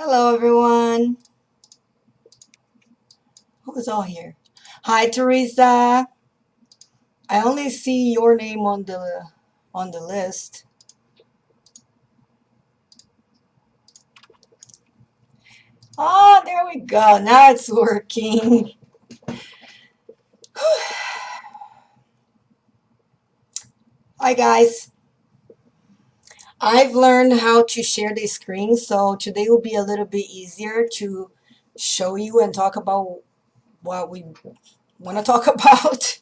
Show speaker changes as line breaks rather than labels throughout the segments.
Hello, everyone. Who's all here? Hi, Teresa. I only see your name on the list. Oh, there we go. Now it's working. Hi, guys. I've learned how to share the screen, so today will be a little bit easier to show you and talk about what we want to talk about.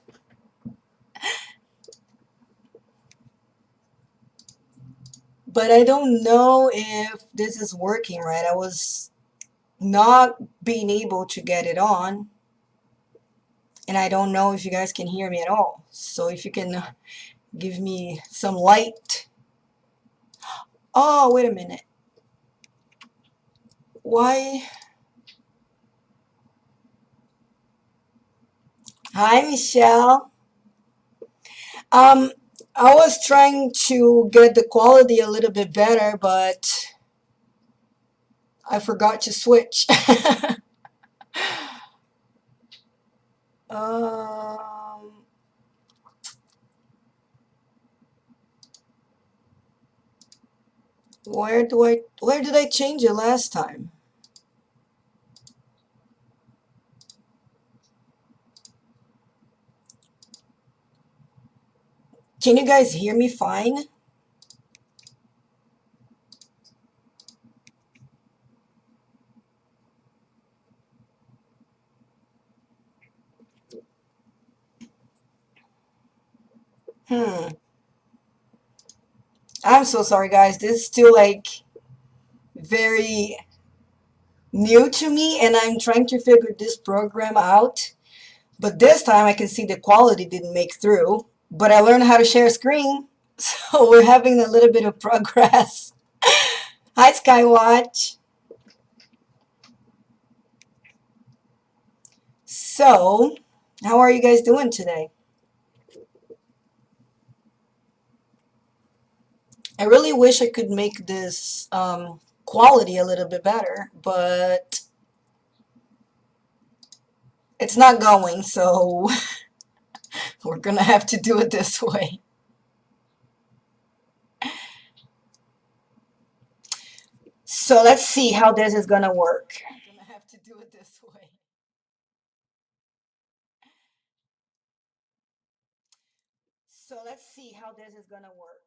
But I don't know if this is working right. I was not being able to get it on. And I don't know if you guys can hear me at all. So if you can give me some light. Oh, wait a minute. Why? Hi, Michelle. Um, I was trying to get the quality a little bit better, but I forgot to switch. um, where did I change it last time? Can you guys hear me fine? Hmm. I'm so sorry, guys. This is still like very new to me, and I'm trying to figure this program out. But this time I can see the quality didn't make through. But I learned how to share screen, so we're having a little bit of progress. Hi, Skywatch. So, how are you guys doing today? I really wish I could make this quality a little bit better, but it's not going, so we're gonna have to do it this way. So let's see how this is gonna work. We're gonna have to do it this way. So let's see how this is gonna work.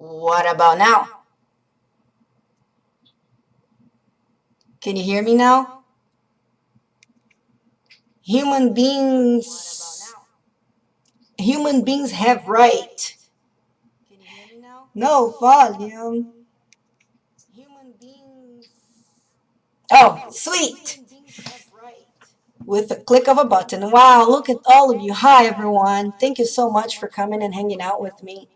What about now? Can you hear me now? Human beings human beings have right. No volume. Human beings. Oh, sweet. With the click of a button. Wow, look at all of you. Hi, everyone. Thank you so much for coming and hanging out with me.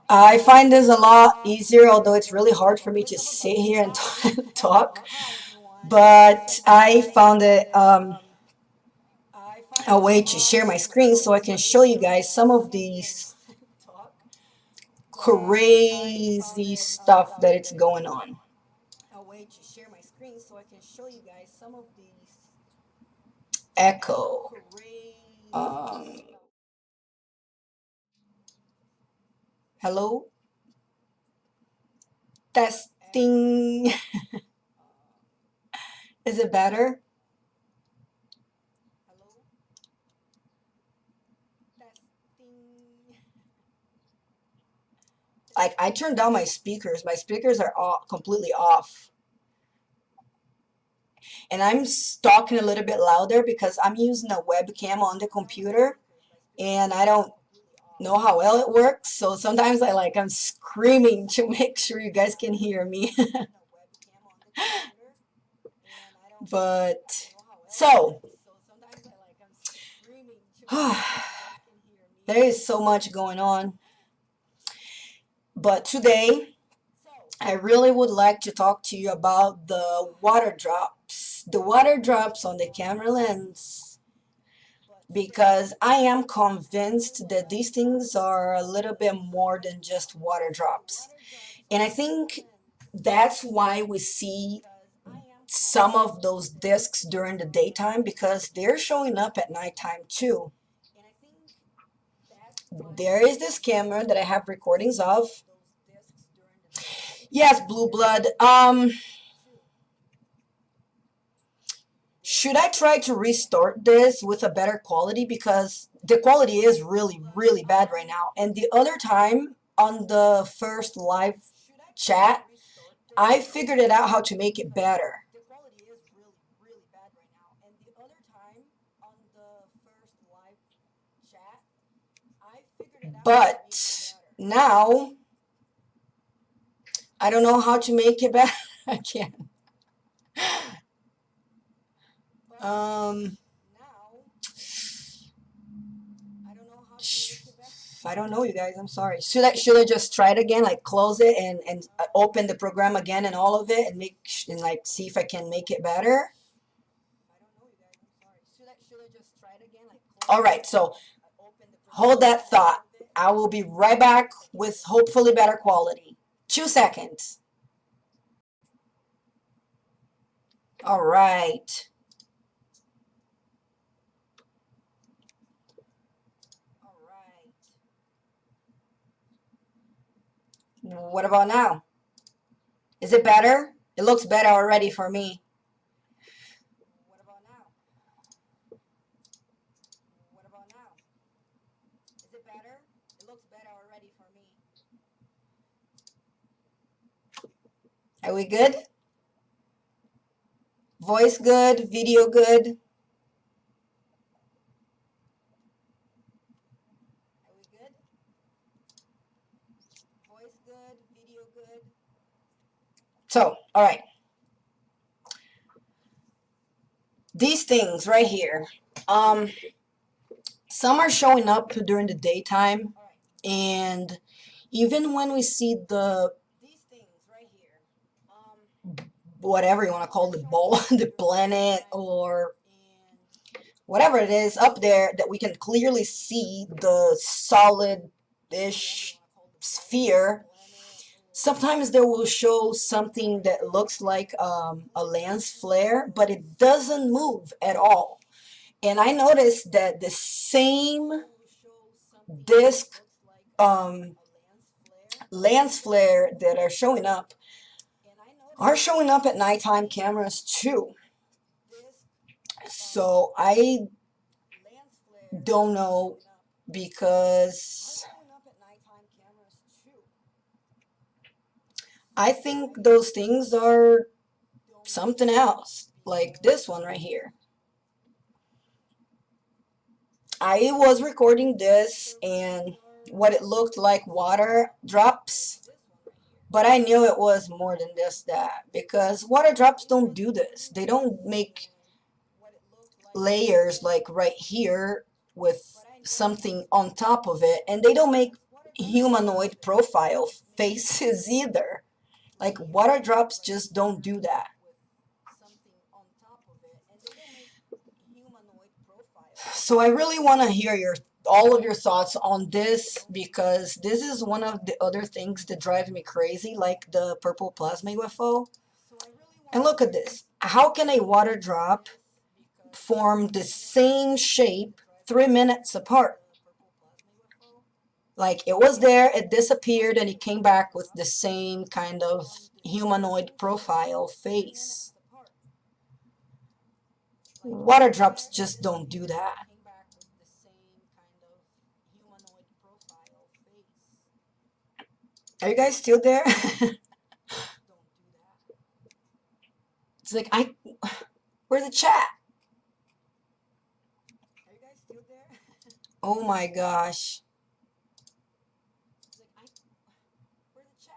I find this a lot easier, although it's really hard for me to sit here and talk. But I found it a way to share my screen so I can show you guys some of these crazy stuff that it's going on. A way to share my screen so I can show you guys some of these echo. Um, Hello? Testing. Is it better? Like I turned down my speakers. My speakers are completely off. And I'm talking a little bit louder because I'm using a webcam on the computer and I don't know how well it works. So sometimes I'm screaming to make sure you guys can hear me. But so there is so much going on. But today I really would like to talk to you about the water drops. The water drops on the camera lens, because I am convinced that these things are a little bit more than just water drops. And I think that's why we see some of those discs during the daytime, because they're showing up at nighttime too. There is this camera that I have recordings of. Yes, Blue Blood. Should I try to restart this with a better quality? Because the quality is really, really bad right now. And the other time on the first live chat, I figured it out how to make it better. But now I don't know how to make it better. I can't. I don't know, you guys. I'm sorry. Should I just try it again? Like close it and open the program again and all of it and see if I can make it better. All right. So hold that thought. I will be right back with hopefully better quality. 2 seconds. All right. What about now? Is it better? It looks better already for me. Are we good? Voice good? Video good? So, all right. These things right here, some are showing up during the daytime, and even when we see the whatever you want to call the ball, the planet, or whatever it is up there, that we can clearly see the solid-ish sphere, sometimes they will show something that looks like a lens flare, but it doesn't move at all. And I noticed that the same disc lens flare that are showing up at nighttime cameras too. So I don't know, because I think those things are something else, like this one right here. I was recording this and what it looked like water drops, but I knew it was more than just that, because water drops don't do this. They don't make layers like right here with something on top of it, and they don't make humanoid profile faces either. Like water drops just don't do that. So I really want to hear all of your thoughts on this, because this is one of the other things that drive me crazy, like the purple plasma UFO. And look at this. How can a water drop form the same shape 3 minutes apart? Like it was there, it disappeared, and it came back with the same kind of humanoid profile face. Water drops just don't do that. Are you guys still there? It's like Where's the chat? Are you guys still there? Oh my gosh. Where's the chat?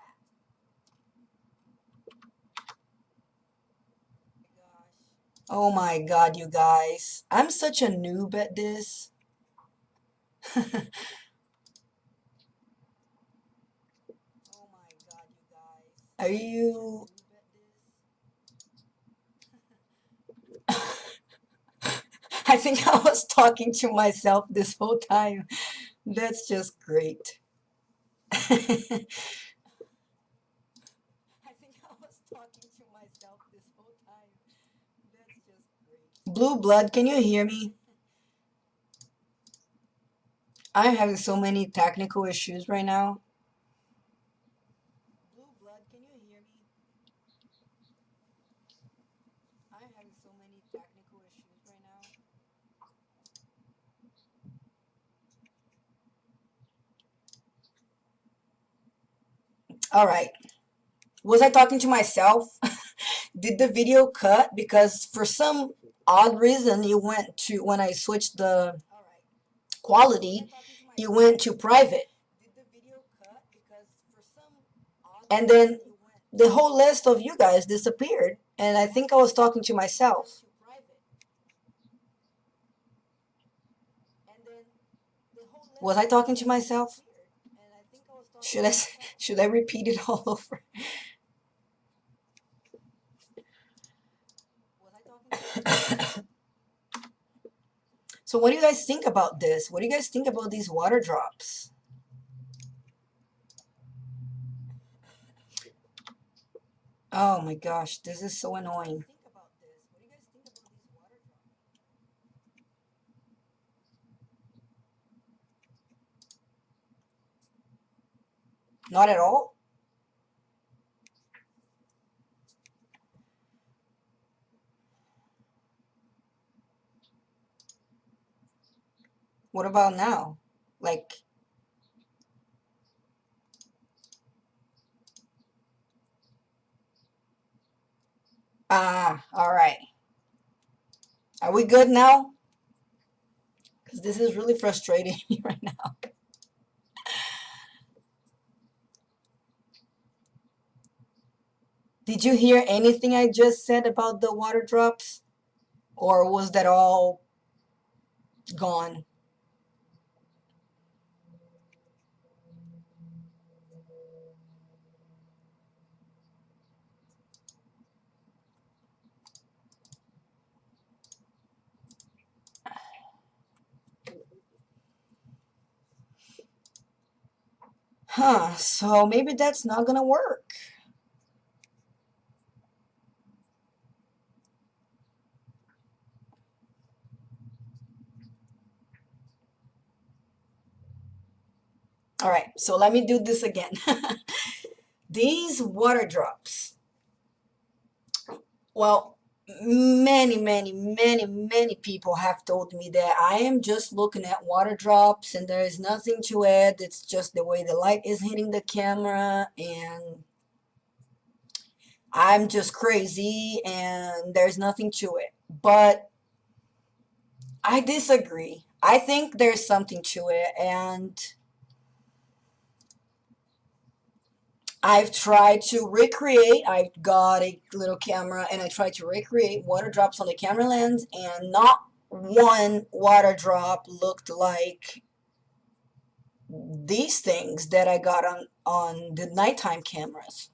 Oh my god, you guys. I'm such a noob at this. Oh my god, you guys. Are you... I think I was talking to myself this whole time. That's just great. I think I was talking to myself this whole time. That's just great. Blue Blood, can you hear me? I'm having so many technical issues right now. Blue Blood, can you hear me? I'm having so many technical issues right now. All right. Was I talking to myself? Did the video cut? Because for some odd reason, it went to, when I switched the quality, it went to private. And then the whole list of you guys disappeared. And I think I was talking to myself. Was I talking to myself? Should I repeat it all over? So what do you guys think about this? What do you guys think about these water drops? Oh my gosh, this is so annoying. Not at all? What about now? Like, all right. Are we good now? Because this is really frustrating me right now. Did you hear anything I just said about the water drops? Or was that all gone? Huh, so maybe that's not gonna work. All right, so let me do this again. These water drops. Well, many people have told me that I am just looking at water drops and there is nothing to it. It's just the way the light is hitting the camera and I'm just crazy and there's nothing to it. But I disagree. I think there's something to it, and I've tried to recreate. I've got a little camera and I tried to recreate water drops on the camera lens, and not one water drop looked like these things that I got on the nighttime cameras.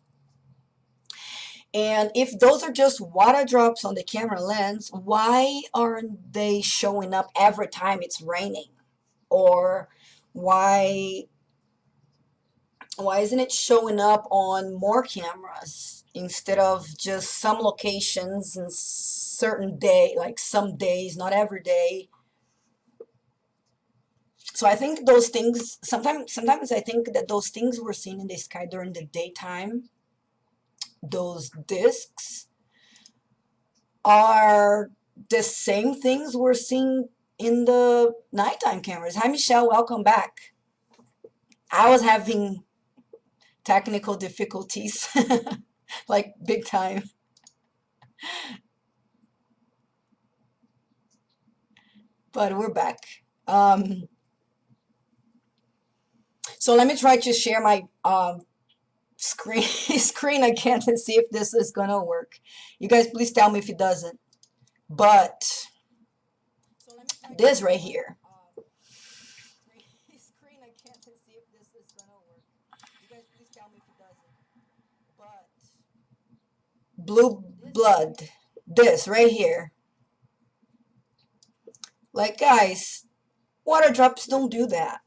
And if those are just water drops on the camera lens, why aren't they showing up every time it's raining? Or why isn't it showing up on more cameras instead of just some locations and certain day, like some days, not every day? So I think those things, sometimes I think that those things we're seeing in the sky during the daytime, those discs, are the same things we're seeing in the nighttime cameras. Hi, Michelle. Welcome back. I was having technical difficulties, like big time. But we're back. So let me try to share my screen again and see if this is gonna work. You guys please tell me if it doesn't. But this right here. Blue blood. This right here. Like, guys, water drops don't do that.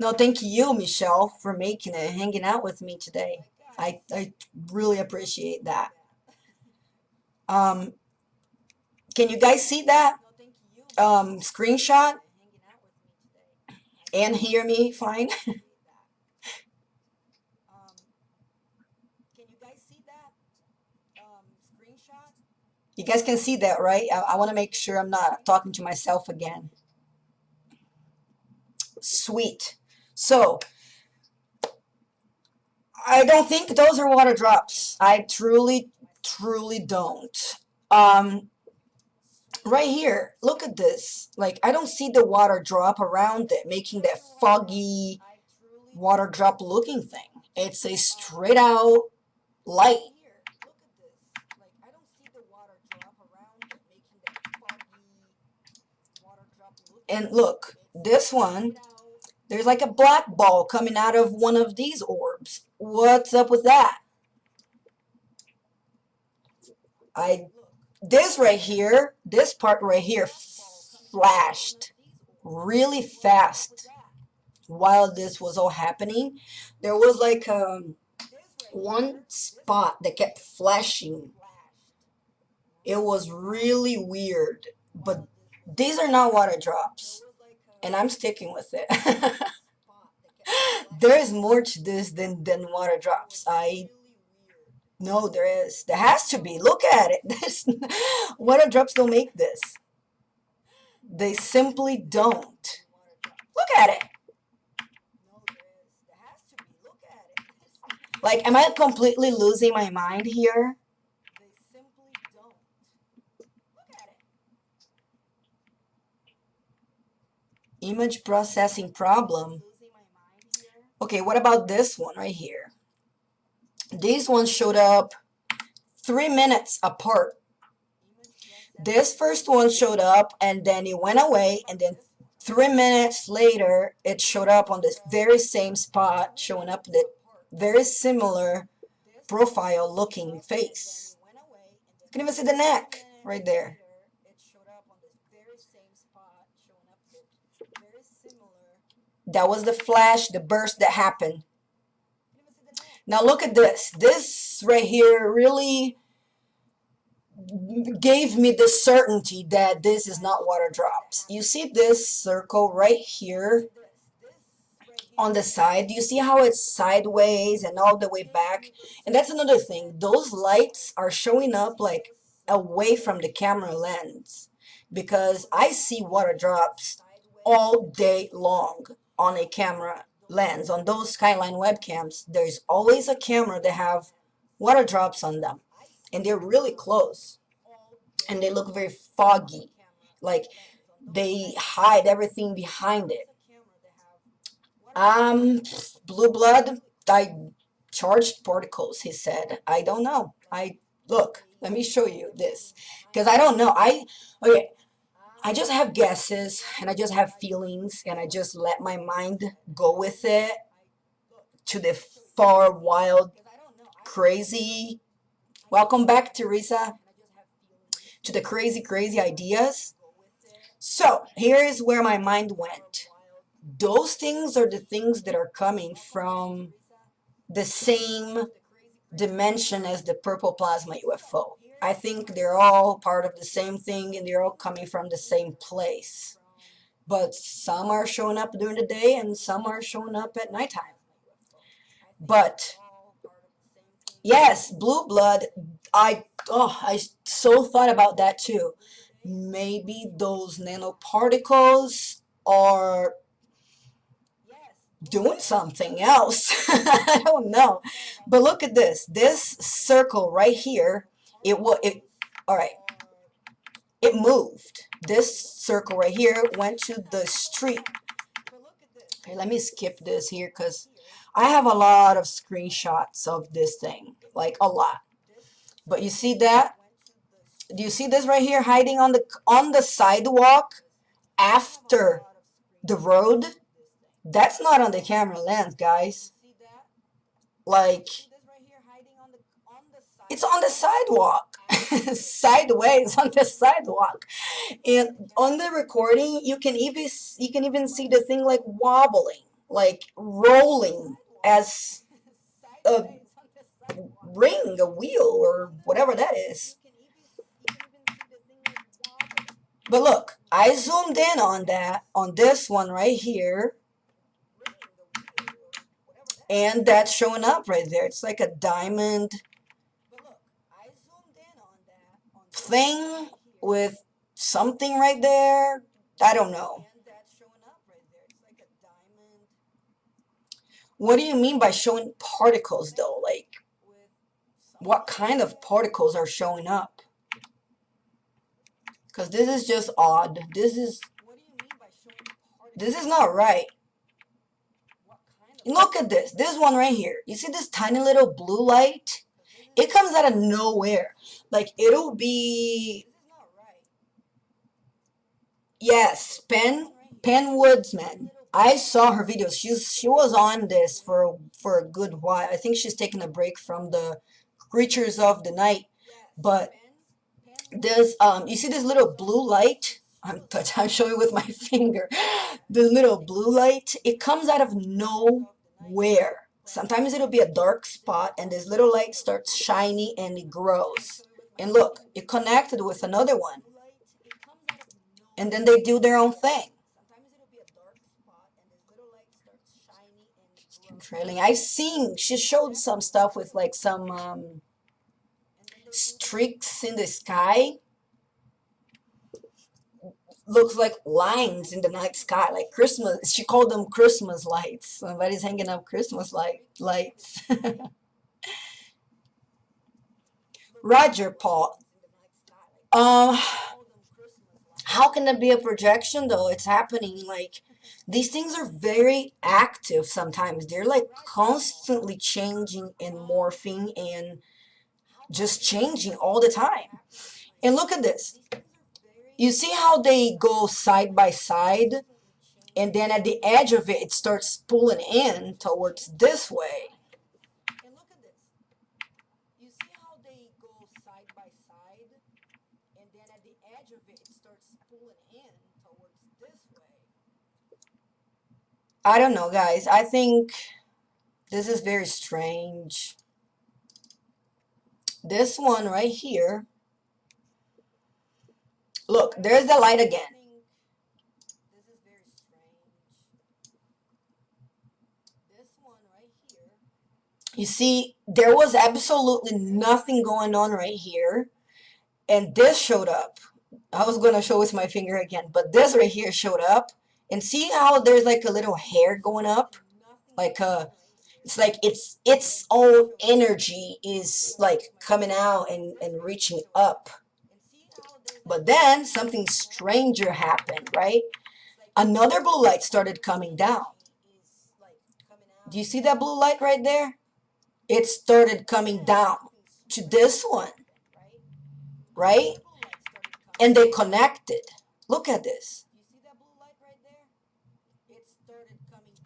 No, thank you, Michelle, for making it, hanging out with me today. I really appreciate that. Can you guys see that screenshot and hear me fine? You guys can see that, right? I want to make sure I'm not talking to myself again. Sweet. So, I don't think those are water drops. I truly don't. Right here, look at this. Like, I don't see the water drop around it, making that foggy water drop looking thing. It's a straight out light. And look, this one, there's like a black ball coming out of one of these orbs. What's up with that? This right here, this part right here flashed really fast while this was all happening. There was like one spot that kept flashing. It was really weird, but these are not water drops, and I'm sticking with it. There is more to this than water drops. I know there is. There has to be. Look at it. Water drops don't make this. They simply don't. Look at it. Like, am I completely losing my mind here? Image processing problem. Okay, what about this one right here? These ones showed up 3 minutes apart. This first one showed up and then it went away, and then 3 minutes later it showed up on this very same spot, showing up the very similar profile looking face. You can even see the neck right there. That was the flash, the burst that happened. Now look at this. This right here really gave me the certainty that this is not water drops. You see this circle right here on the side? Do you see how it's sideways and all the way back? And that's another thing. Those lights are showing up like away from the camera lens, because I see water drops all day long on a camera lens. On those Skyline webcams, there's always a camera that have water drops on them, and they're really close, and they look very foggy, like they hide everything behind it. Blue blood, I charged particles, he said. I don't know. Look, let me show you this, because I don't know. Okay, I just have guesses, and I just have feelings, and I just let my mind go with it to the far, wild, crazy. Welcome back, Teresa. To the crazy ideas. So here is where my mind went. Those things are the things that are coming from the same dimension as the purple plasma UFO. I think they're all part of the same thing, and they're all coming from the same place. But some are showing up during the day and some are showing up at nighttime. But yes, blue blood, I so thought about that too. Maybe those nanoparticles are doing something else. I don't know. But look at this. This circle right here, all right. it moved. This circle right here went to the street. Okay, let me skip this here because I have a lot of screenshots of this thing, like a lot. But you see that? Do you see this right here hiding on the sidewalk after the road? That's not on the camera lens, guys. Like, it's on the sidewalk. Sideways on the sidewalk. And on the recording, you can even see the thing like wobbling, like rolling as a ring, a wheel, or whatever that is. But look, I zoomed in on that, on this one right here, and that's showing up right there. It's like a diamond thing with something right there. I don't know. What do you mean by showing particles though? Like, what kind of particles are showing up? Because this is just odd. This is not right. Look at this. This one right here. You see this tiny little blue light? It comes out of nowhere. Like, it'll be... Yes, Penn Woodsman. I saw her videos. She was on this for a good while. I think she's taking a break from the Creatures of the Night. But there's you see this little blue light? I'm showing with my finger. This little blue light, it comes out of nowhere. Sometimes it'll be a dark spot and this little light starts shiny and it grows. And look, it connected with another one. And then they do their own thing. Trailing. I've seen, she showed some stuff with like some streaks in the sky. Looks like lines in the night sky, like Christmas. She called them Christmas lights. Somebody's hanging up Christmas lights. Roger Paul. How can that be a projection though? It's happening. Like, these things are very active sometimes. They're like constantly changing and morphing and just changing all the time. And look at this. You see how they go side by side, and then at the edge of it, it starts pulling in towards this way. And look at this. You see how they go side by side, and then at the edge of it, it starts pulling in towards this way. I don't know, guys. I think this is very strange. This one right here. Look, there's the light again. This is very strange. This one right here. You see, there was absolutely nothing going on right here. And this showed up. I was going to show with my finger again. But this right here showed up. And see how there's like a little hair going up? Like it's like its own energy is like coming out and reaching up. But then something stranger happened, right? Another blue light started coming down. Do you see that blue light right there? It started coming down to this one, right? And they connected. Look at this.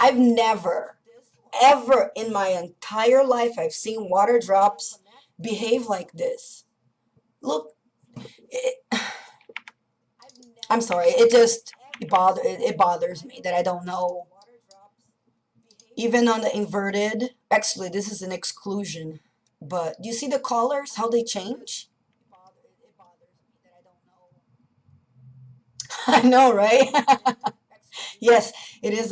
I've never, ever in my entire life, I've seen water drops behave like this. Look. I'm sorry, it bothers me that I don't know. Even on the inverted, actually this is an exclusion, but do you see the colors, how they change? I know, right? Yes, it is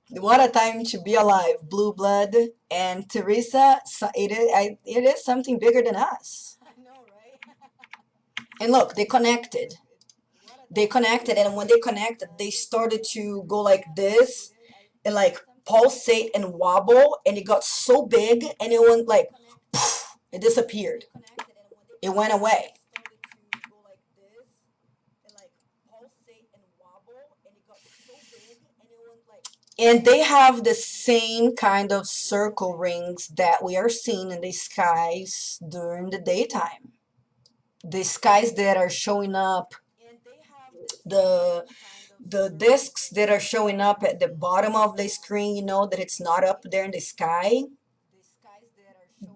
what a time to be alive. Blue blood and Teresa, it is something bigger than us. And look, they connected. They connected, and when they connected, they started to go like this and like pulsate and wobble, and it got so big, and it went like, poof, it disappeared. It went away. And they have the same kind of circle rings that we are seeing in the skies during the daytime. The skies that are showing up, the discs that are showing up at the bottom of the screen, you know that it's not up there in the sky.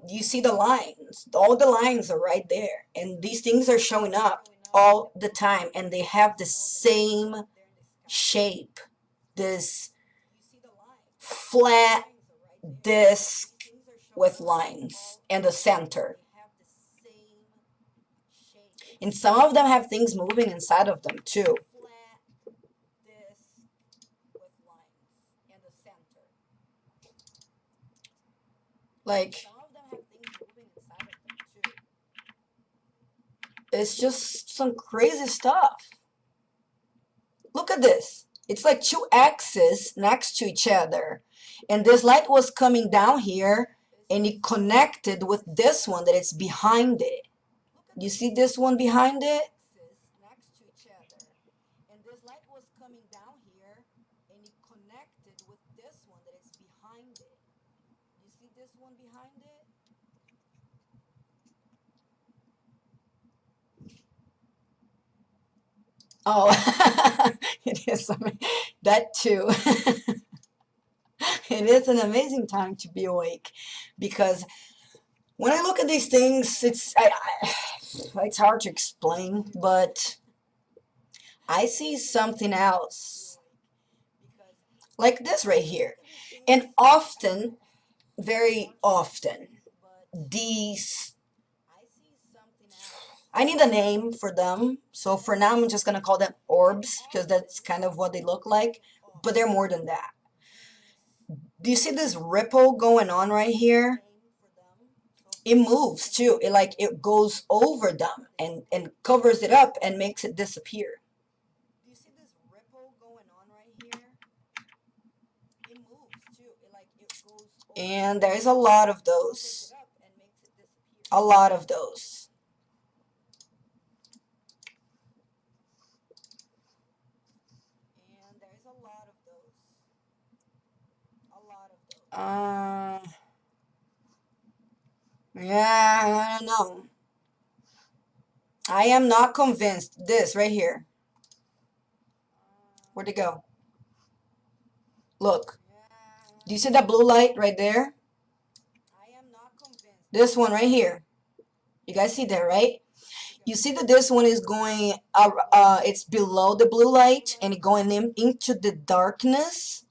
You see the lines, all the lines are right there, and these things are showing up all the time, and they have the same shape, this flat disc with lines and the center. And some of them have things moving inside of them too. Like, it's just some crazy stuff. Look at this. It's like two axes next to each other. And this light was coming down here, and it connected with this one that is behind it. You see this one behind it? Oh, it is that too. It is an amazing time to be awake, because when I look at these things, it's hard to explain, but I see something else, like this right here. And often, very often, these, I need a name for them, so for now I'm just gonna call them orbs, because that's kind of what they look like, but they're more than that. Do you see this ripple going on right here? It moves too. It goes over them and covers it up and makes it disappear. And there's a lot of those. A lot of those. Yeah, I don't know. I am not convinced. This right here. Where'd it go? Look. Do you see that blue light right there? This one right here. You guys see that, right? You see that this one is going, it's below the blue light and going into the darkness.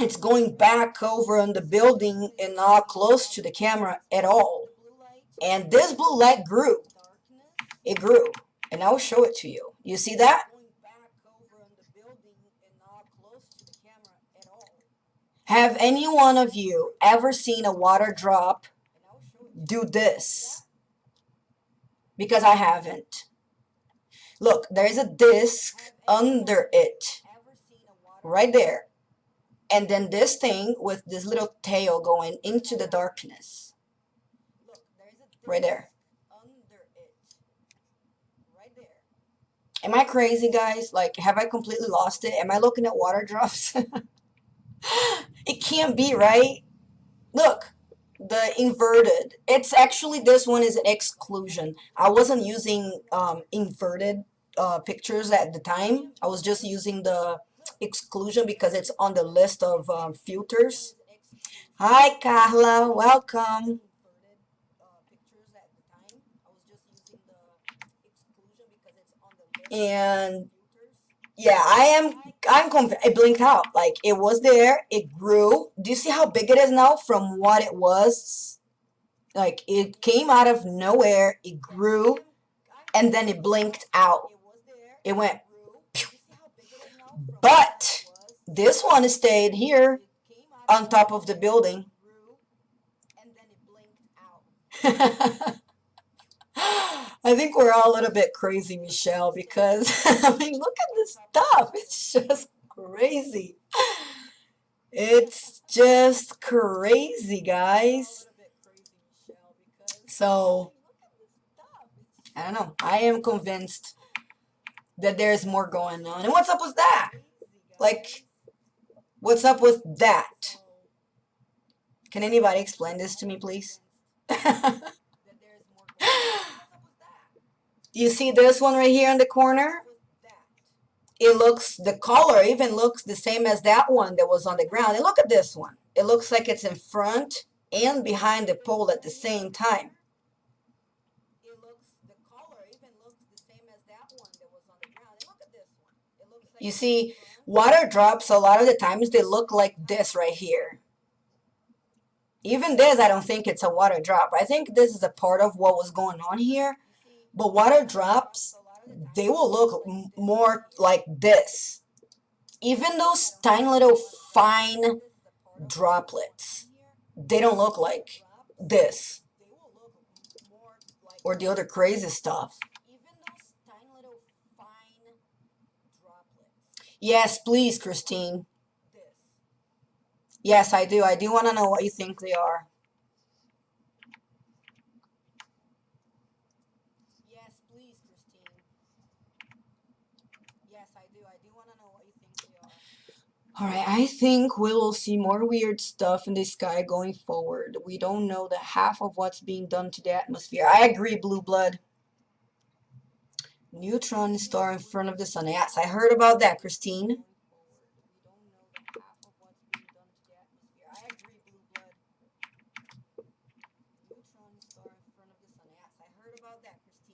It's going back over on the building and not close to the camera at all. And this blue light grew. It grew. And I will show it to you. You see that? Have any one of you ever seen a water drop do this? Because I haven't. Look, there is a disc under it. Right there. And then this thing with this little tail going into the darkness. Right there. Am I crazy, guys? Like, have I completely lost it? Am I looking at water drops? It can't be, right? Look, the inverted. It's actually, this one is an exclusion. I wasn't using inverted pictures at the time. I was just using the exclusion because it's on the list of filters. Hi, Carla. Welcome. And yeah, I'm convinced. It blinked out. Like, it was there. It grew. Do you see how big it is now from what it was? Like, it came out of nowhere. It grew. And then it blinked out. It went. Pew. But this one stayed here on top of the building. I think we're all a little bit crazy, Michelle, because I mean, look at this stuff. It's just crazy. It's just crazy, guys. So, I don't know. I am convinced that there's more going on. And what's up with that? Like, what's up with that? Can anybody explain this to me, please? You see this one right here in the corner? It looks, the color even looks the same as that one that was on the ground. And look at this one. It looks like it's in front and behind the pole at the same time. You see, water drops, a lot of the times they look like this right here. Even this, I don't think it's a water drop. I think this is a part of what was going on here. But water drops, they will look more like this. Even those tiny little fine droplets, they don't look like this or the other crazy stuff. Yes, please, Christine. Yes, I do. I do want to know what you think they are. Yes, please, Christine. Yes, I do. I do want to know what you think they are. All right, I think we will see more weird stuff in the sky going forward. We don't know the half of what's being done to the atmosphere. I agree, Blue Blood. Neutron star in front of the sun. Yes, I heard about that, Christine.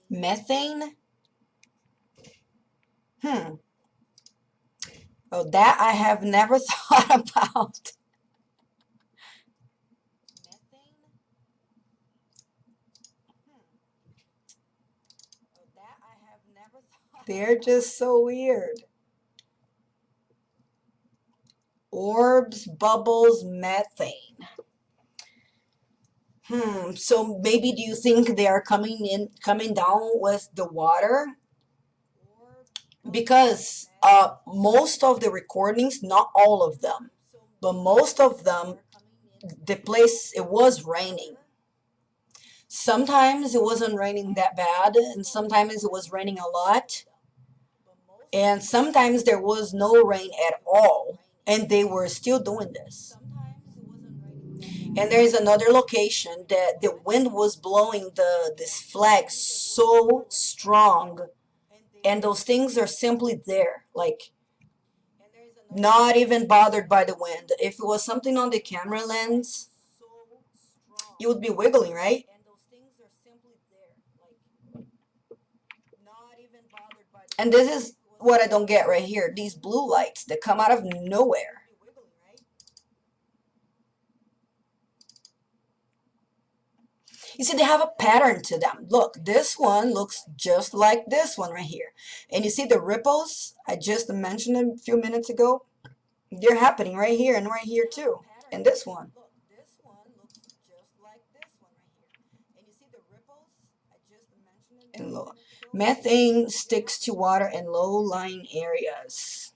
Methane? Oh, that I have never thought about. They're just so weird. Orbs, bubbles, methane. So maybe do you think they are coming down with the water? Because most of the recordings, not all of them, but most of them, the place, it was raining. Sometimes it wasn't raining that bad, and sometimes it was raining a lot. And sometimes there was no rain at all, and they were still doing this. And there is another location that the wind was blowing this flag so strong, and those things are simply there, like not even bothered by the wind. If it was something on the camera lens, you would be wiggling, right? And this is what I don't get right here. These blue lights that come out of nowhere. You see, they have a pattern to them. Look, this one looks just like this one right here. And you see the ripples I just mentioned a few minutes ago? They're happening right here and right here too. And this one. And low. Methane sticks to water in low-lying areas.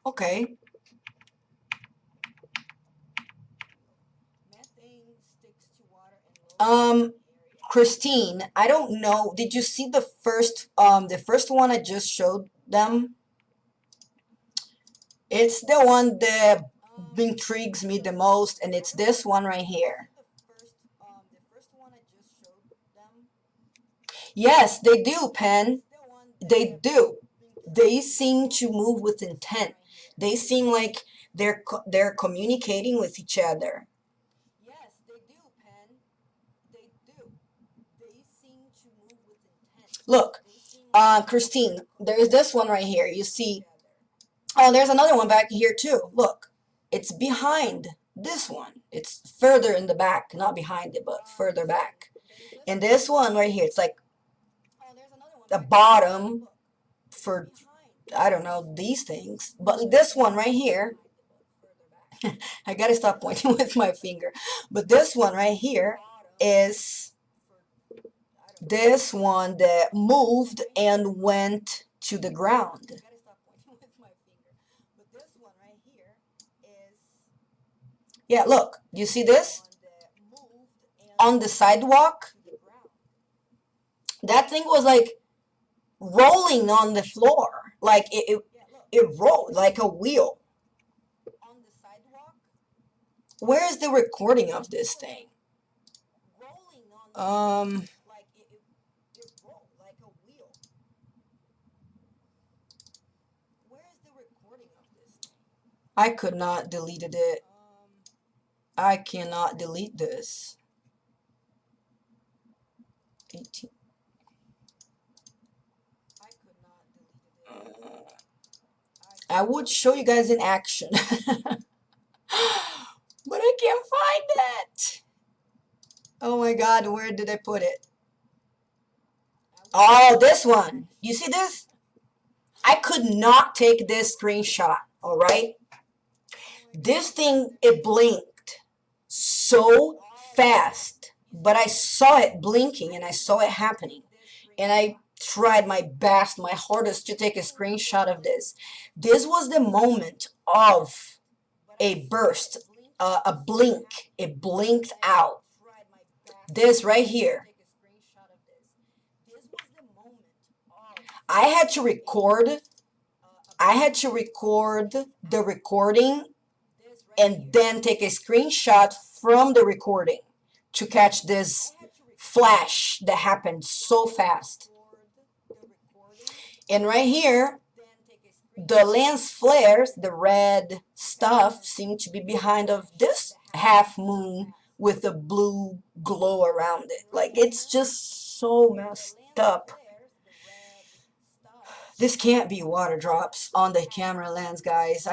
Okay. Christine, I don't know. Did you see the first one I just showed them? It's the one that intrigues me the most, and it's this one right here. Yes, they do, Pen. They do. They seem to move with intent. They seem like they're communicating with each other. Yes, they do, Pen. They do. They seem to move with intent. Look, Christine, there is this one right here. You see, oh, there's another one back here too. Look, it's behind this one. It's further in the back, not behind it, but further back. And this one right here, it's like the bottom for, I don't know, these things. But this one right here, I gotta stop pointing with my finger. But this one right here is this one that moved and went to the ground. Yeah, look, you see this? On the sidewalk, that thing was like rolling on the floor. Like it it rolled like a wheel. Where is the recording of this thing? I could not deleted it. I cannot delete this. 18. I would show you guys in action. But I can't find it. Oh my God, where did I put it? Oh, this one. You see this? I could not take this screenshot, all right? This thing, it blinked so fast, but I saw it blinking and I saw it happening. And I tried my best, my hardest to take a screenshot of this. This was the moment of a burst, a blink. It blinked out. This right here. I had to record the recording and then take a screenshot from the recording to catch this flash that happened so fast. And right here, the lens flares, the red stuff, seem to be behind of this half moon with a blue glow around it. Like, it's just so messed up. This can't be water drops on the camera lens, guys.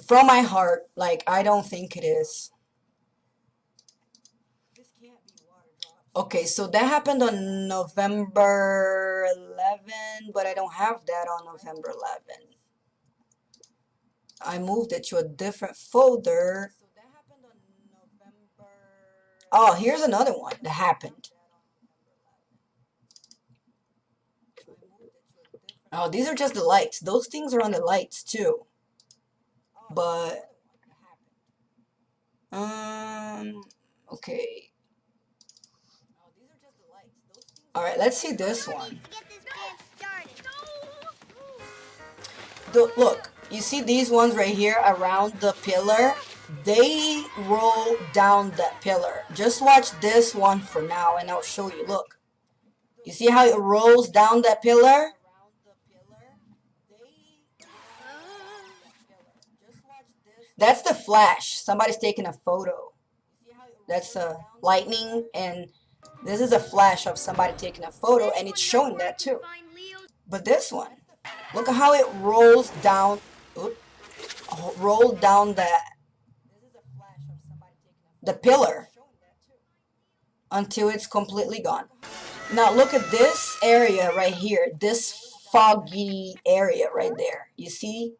From my heart, like, I don't think it is. Okay, so that happened on November 11, but I don't have that on November 11. I moved it to a different folder. Oh, here's another one that happened. Oh, these are just the lights. Those things are on the lights too. But okay. All right, let's see this one. Look, you see these ones right here around the pillar? They roll down that pillar. Just watch this one for now and I'll show you. Look. You see how it rolls down that pillar? That's the flash. Somebody's taking a photo. That's a lightning, and this is a flash of somebody taking a photo, and it's showing that too. But this one, look at how it rolls down. Roll down the pillar until it's completely gone. Now look at this area right here, this foggy area right there. You see?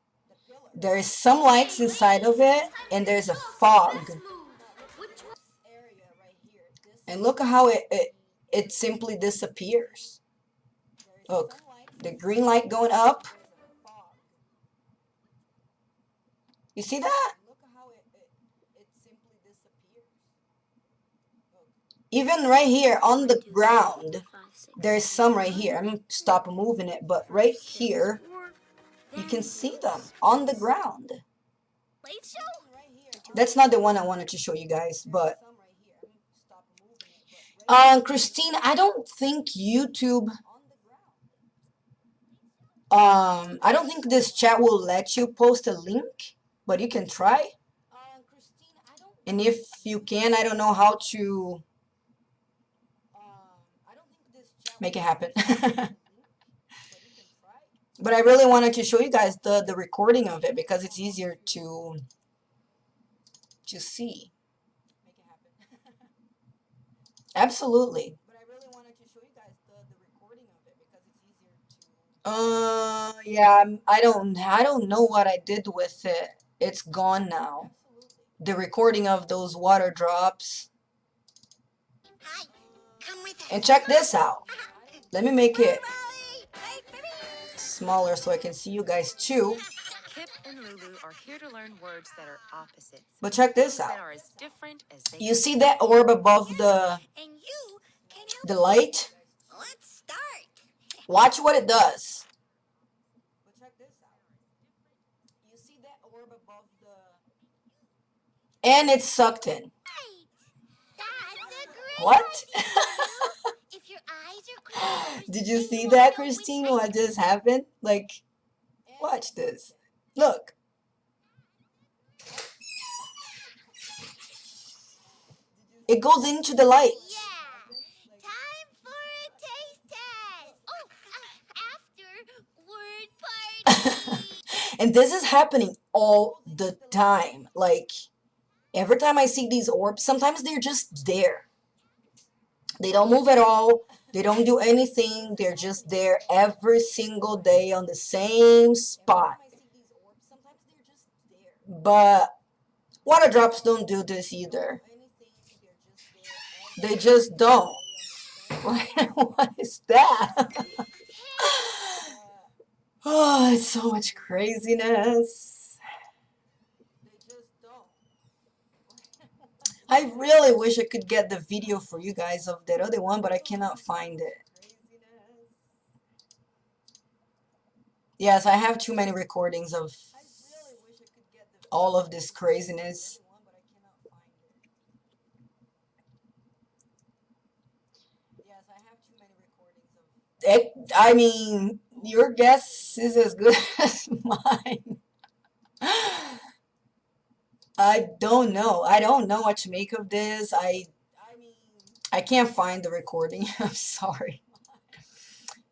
There is some lights inside of it, and there's a fog. And look at how it simply disappears. Look, the green light going up. You see that? Even right here on the ground, there's some right here. I'm gonna stop moving it, but right here, you can see them on the ground. That's not the one I wanted to show you guys, but Christine, I don't think YouTube, I don't think this chat will let you post a link, but you can try. And if you can, I don't know how to make it happen. But I really wanted to show you guys the recording of it because it's easier to see. Absolutely. Yeah, I don't know what I did with it. It's gone now. The recording of those water drops. And check this out. Let me make it smaller so I can see you guys too. Kip and Lulu are here to learn words that are opposites. But check this out. You see that orb above the light? Watch what it does. And it's sucked in.
That's a great
What?
idea, Lulu. If your eyes are closed,
Did you
then
see
won't
that,
know which
Christine?
ice
What just happened? Like, watch this. Look. It goes into the lights.
Yeah. Time for a taste test. Oh, after word party.
And this is happening all the time. Like, every time I see these orbs, sometimes they're just there. They don't move at all. They don't do anything. They're just there every single day on the same spot. But water drops don't do this either. They just don't. What is that? Oh, it's so much craziness. I really wish I could get the video for you guys of that other one, but I cannot find it. Yes, I have too many recordings of all of this craziness. I mean, your guess is as good as mine. I don't know. I don't know what to make of this. I can't find the recording. I'm sorry.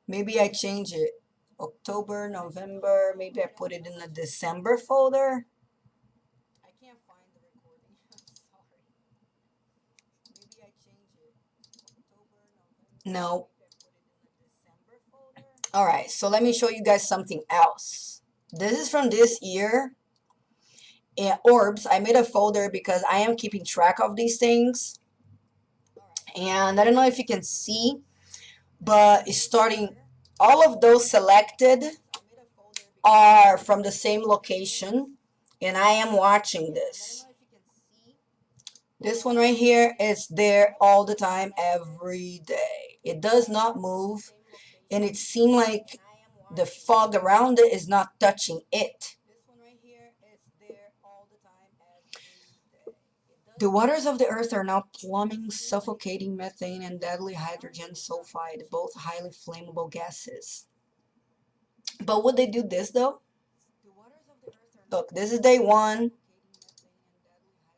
Maybe I change it. October, November. Maybe I put it in the December folder. I can't find the recording. I'm sorry. Maybe I change it. October, November. No. Alright, so let me show you guys something else. This is from this year. Orbs. I made a folder because I am keeping track of these things. And I don't know if you can see, but it's starting, all of those selected are from the same location, and I am watching this. This one right here is there all the time, every day. It does not move, and it seems like the fog around it is not touching it. The waters of the earth are now plumbing, suffocating methane and deadly hydrogen sulfide, both highly flammable gases. But would they do this though? Look, this is day 1.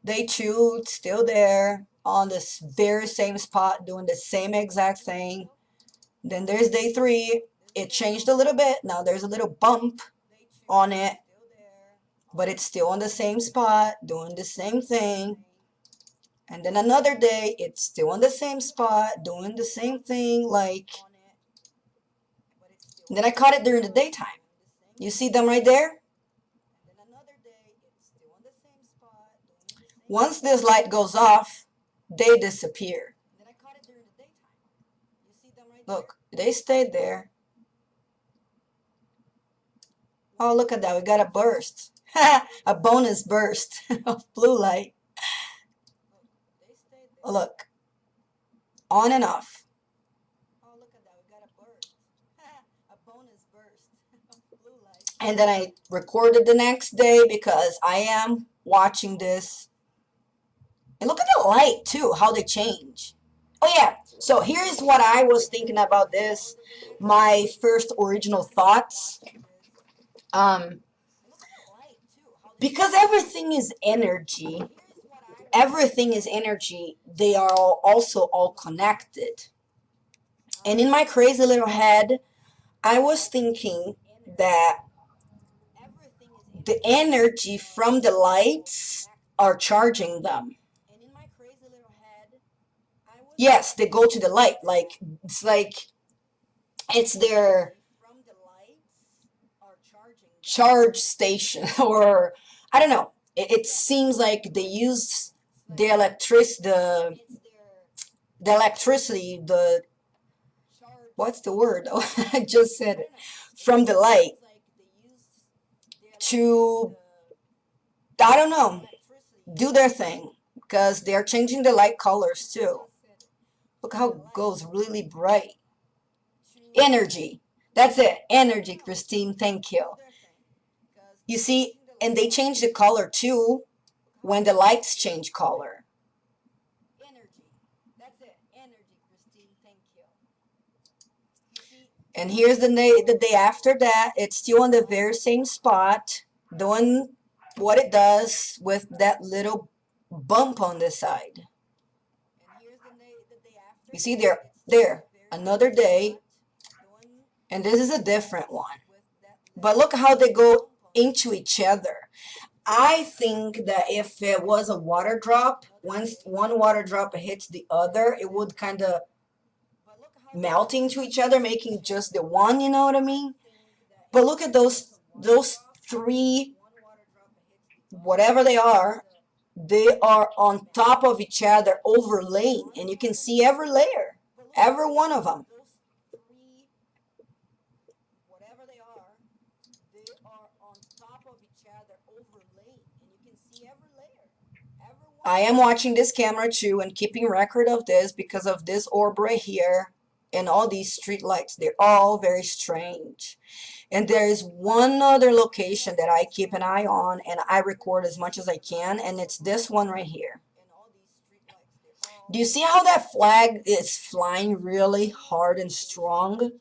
Day 2, it's still there on this very same spot, doing the same exact thing. Then there's day 3. It changed a little bit. Now there's a little bump on it, but it's still on the same spot, doing the same thing. And then another day, it's still on the same spot, doing the same thing, like. And then I caught it during the daytime. You see them right there? Once this light goes off, they disappear. Look, they stayed there. Oh, look at that. We got a burst. A bonus burst of blue light. Oh, look. On and off. And then I recorded the next day because I am watching this. And look at the light too, how they change. Oh yeah, so here's what I was thinking about this. My first original thoughts. Because everything is energy. Everything is energy. They are also all connected. And in my crazy little head, I was thinking that the energy from the lights are charging them. Yes, they go to the light. Like, it's their charge station, or I don't know. It seems like they use the electricity, what's the word? Oh, I just said it. From the light to, I don't know, do their thing, because they're changing the light colors too. Look how it goes really bright. Energy. That's it. Energy, Christine. Thank you. You see, And they change the color too when the lights change color.
Energy. That's it. Energy, Christine. Thank you.
And here's the day after that. It's still on the very same spot, doing what it does with that little bump on the side. You see there, another day, and this is a different one. But look how they go into each other. I think that if it was a water drop, once one water drop hits the other, it would kind of melt into each other, making just the one, you know what I mean? But look at those three, whatever they are on top of each other, overlaying, and you can see every layer, every one of them. I am watching this camera too and keeping record of this because of this orb right here and all these street lights. They're all very strange. And there is one other location that I keep an eye on and I record as much as I can, and it's this one right here. Do you see how that flag is flying really hard and strong?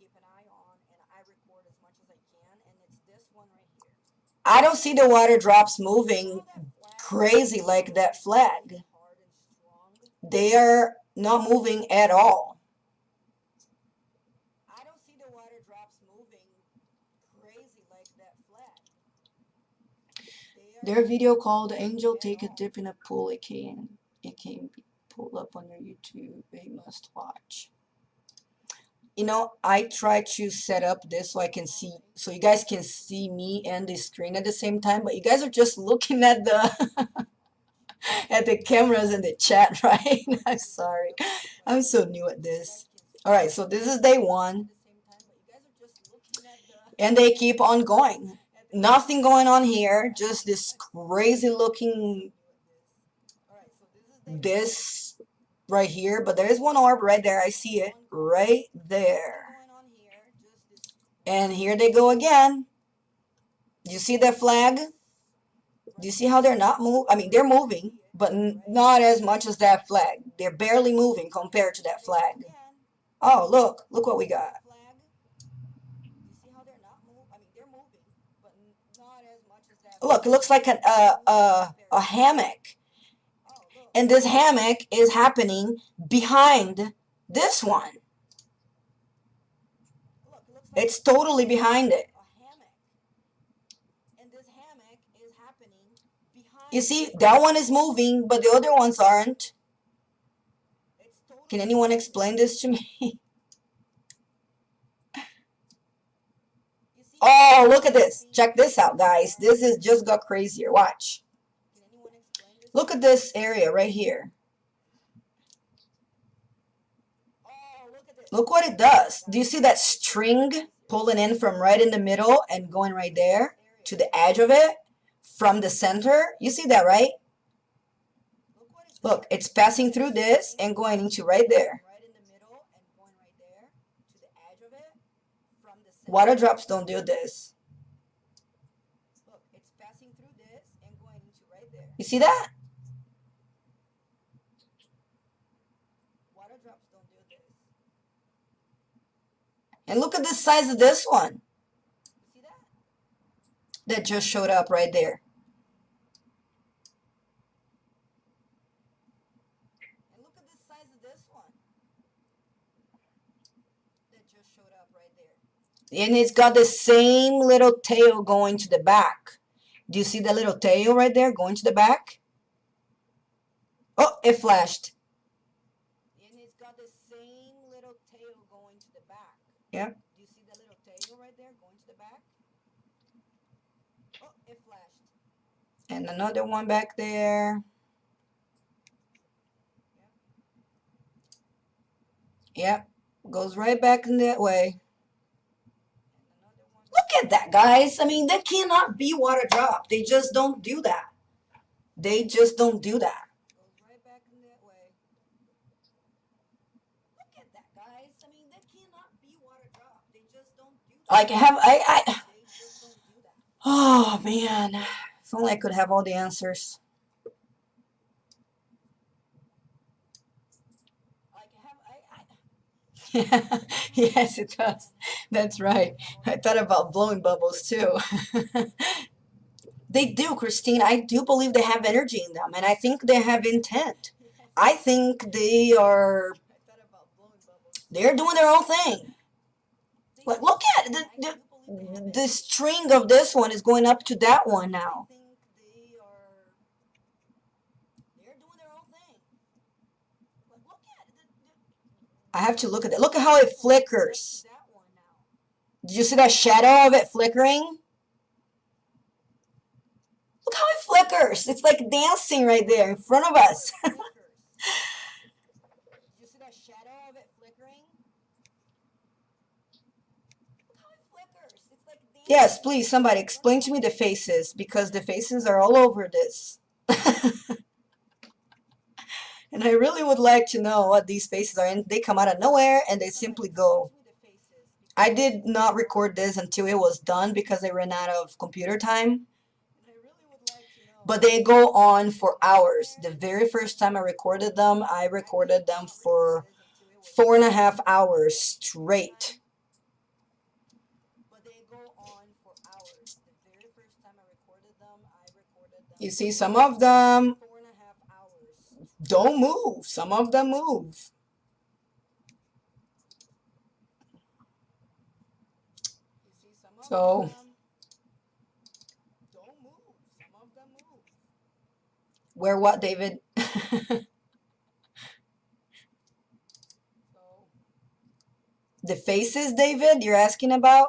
I don't see the water drops moving crazy like that flag. They are not moving at all. Their video called "Angel Take a Dip in a Pool." It can be pulled up on your YouTube. They must watch. You know, I try to set up this so I can see, so you guys can see me and the screen at the same time, but you guys are just looking at the at the cameras in the chat, right? I'm sorry. I'm so new at this. All right, so this is day one. And they keep on going. Nothing going on here, just this crazy looking this right here, but there is one orb right there. I see it right there. And here they go again. Do you see that flag? Do you see how they're not moving? I mean, they're moving, but not as much as that flag. They're barely moving compared to that flag. Oh, look what we got. Look, it looks like a hammock. And this hammock is happening behind this one. It's totally behind it. You see, that one is moving, but the other ones aren't. Can anyone explain this to me? Oh, look at this. Check this out, guys. This is just got crazier. Watch. Look at this area right here. Look what it does. Do you see that string pulling in from right in the middle and going right there to the edge of it from the center? You see that, right? Look, it's passing through this and going into right there. Water drops don't do this. You see that? And look at the size of this one that just showed up right there. And look at the size of this one that just showed up right there. And it's got the same little tail going to the back. Do you see the little tail right there going to the back? Oh, it flashed. And it's got the same little tail going to the back. Yeah. Do you see the little tail right there going to the back? Oh, it flashed. And another one back there. Yep. Goes right back in that way. Look at that, guys. I mean, that cannot be water drop. They just don't do that. They just don't do that. Like, oh man, If only I could have all the answers.
Like I
Yes, it does. That's right. I thought about blowing bubbles too. They do, Christine. I do believe they have energy in them, and I think they have intent. I think they're doing their own thing. Like, look at the string of this one is going up to that one now. I have to look at it. Look at how it flickers. Did you see that shadow of it flickering? Look how it flickers. It's like dancing right there in front of us.
Did you see that shadow of it flickering? Look how it flickers. It's like dancing.
Yes, please, somebody explain to me the faces, because the faces are all over this. And I really would like to know what these faces are. And they come out of nowhere and they simply go. I did not record this until it was done because I ran out of computer time. But they go on for hours. The very first time I recorded them for 4.5 hours straight. You see, some of them don't move. Some of them move. So, where what, David? The faces, David, you're asking about?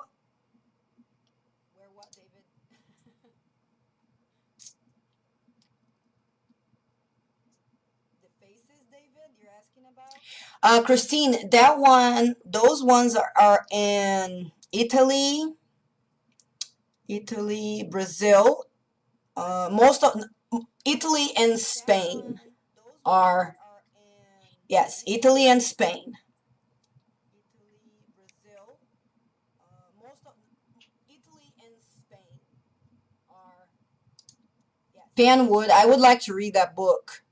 Where what, David? The faces, David, you're asking about?
Christine, those ones are in Italy, Brazil, most of Italy and Spain are, yes, Italy and Spain.
Brazil, most of Italy and Spain are, yes.
Panwood, I would like to read that book.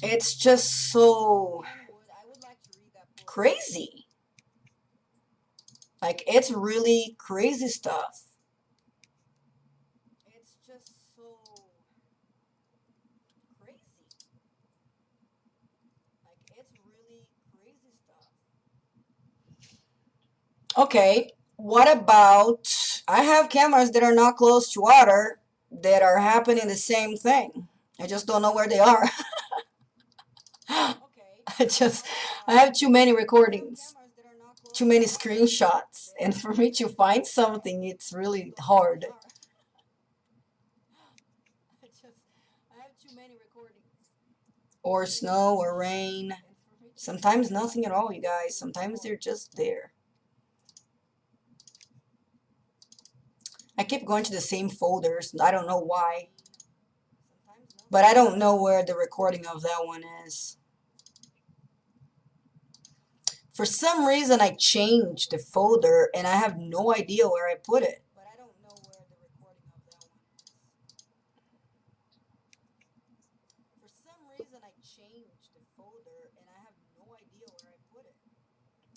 It's just so crazy. Like, it's really crazy stuff.
It's just so crazy. Like, it's really crazy stuff.
Okay, what about, I have cameras that are not close to water that are happening the same thing. I just don't know where they are.
Okay.
I have too many recordings, too many screenshots, and for me to find something, it's really hard.
I have too many recordings.
Or snow or rain. Sometimes nothing at all, you guys. Sometimes they're just there. I keep going to the same folders. I don't know why. But I don't know where the recording of that one is. For some reason, I changed the folder, and I have no idea where I put it.
But I don't know where the recording of that one is. For some reason, I changed the folder, and I have no idea where I put it.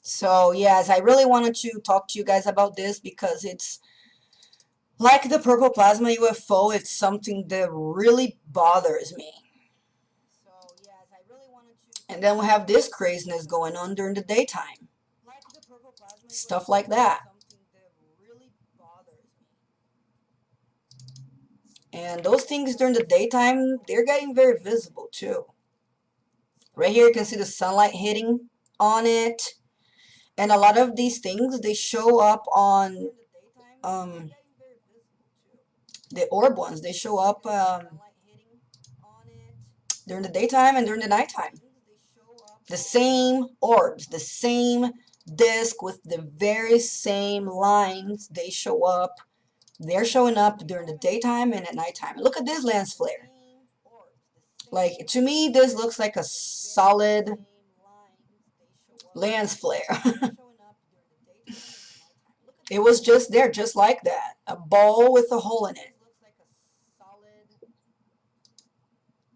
So, yes, I really wanted to talk to you guys about this because it's like the purple plasma UFO. It's something that really bothers me.
So, yes, I really wanted to.
And then we have this craziness going on during the daytime.
Like the purple plasma
Stuff
UFO,
like that.
something that really bothers me.
And those things during the daytime, they're getting very visible too. Right here you can see the sunlight hitting on it. And a lot of these things, they show up on the orb ones. They show up during the daytime and during the nighttime. The same orbs, the same disc with the very same lines, they show up. They're showing up during the daytime and at nighttime. Look at this lens flare. Like, to me, this looks like a solid lens flare. It was just there, just like that. A ball with a hole in it.
Looks like a solid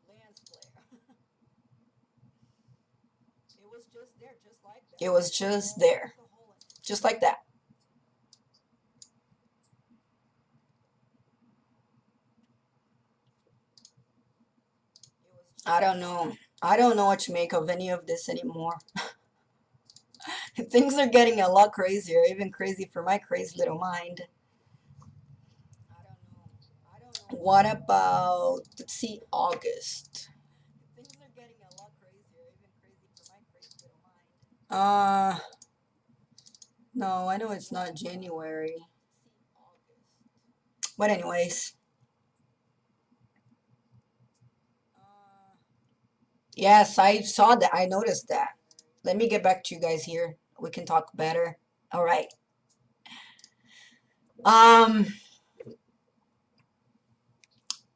lens flare. It was just there, just like that.
It was just
Ball
there,
with a hole in it.
just like that.
It was just
I don't know. I don't know what to make of any of this anymore. Things are getting a lot crazier, even crazy for my crazy little mind.
I don't know. I don't know.
What about, let's see, August?
Things are getting a lot crazier, even crazy for my crazy little mind.
No, I know it's not January.
See August.
But anyways, yes, I saw that. I noticed that. Let me get back to you guys here. We can talk better. All right.